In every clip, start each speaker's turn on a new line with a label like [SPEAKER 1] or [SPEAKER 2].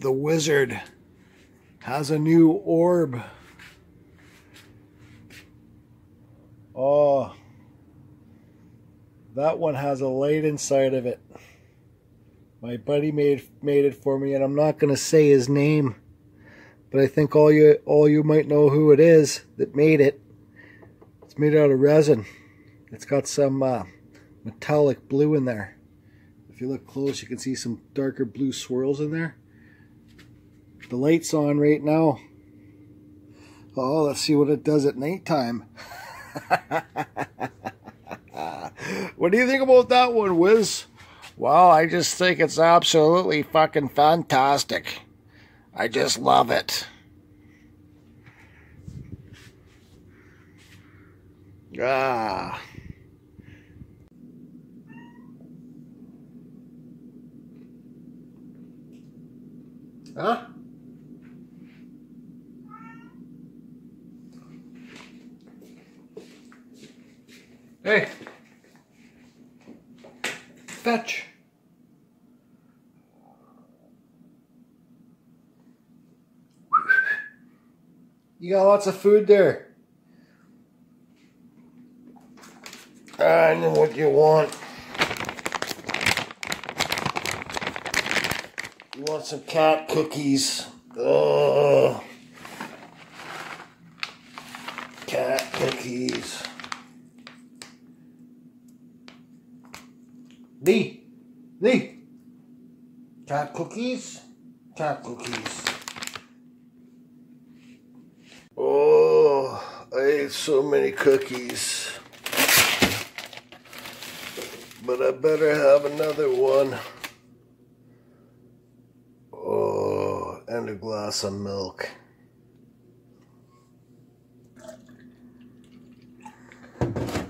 [SPEAKER 1] The wizard has a new orb. Oh, that one has a light inside of it. My buddy made it for me, and I'm not going to say his name, but I think all you might know who it is that made it. It's made out of resin. It's got some metallic blue in there. If you look close, you can see some darker blue swirls in there. The light's on right now. Oh, let's see what it does at nighttime. What do you think about that one, Wiz? Well, I just think it's absolutely fucking fantastic. I just love it. Ah. Huh? Hey. Fetch. You got lots of food there. I know what you want. You want some cat cookies. Oh. Cat cookies. Lee. Cat cookies. Cat cookies. Oh, I ate so many cookies. But I better have another one. Oh, and a glass of milk.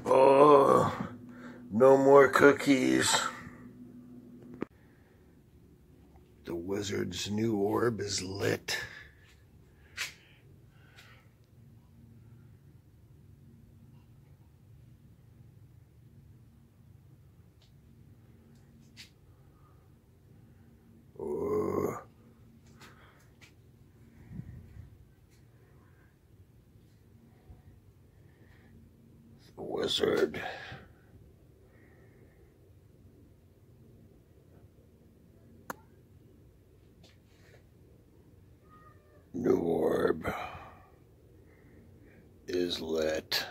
[SPEAKER 1] Oh, no more cookies. The wizard's new orb is lit. Oh. The wizard. New orb is lit.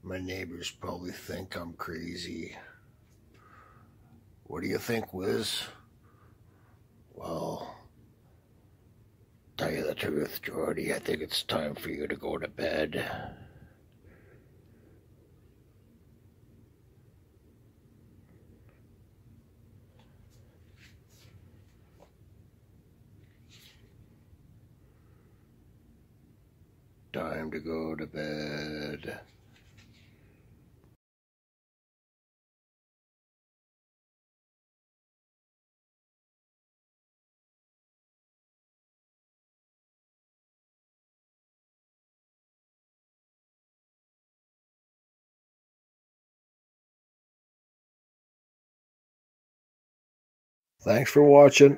[SPEAKER 1] My neighbors probably think I'm crazy. What do you think, Wiz? Well, tell you the truth, Jordy, I think it's time for you to go to bed. Time to go to bed. Thanks for watching.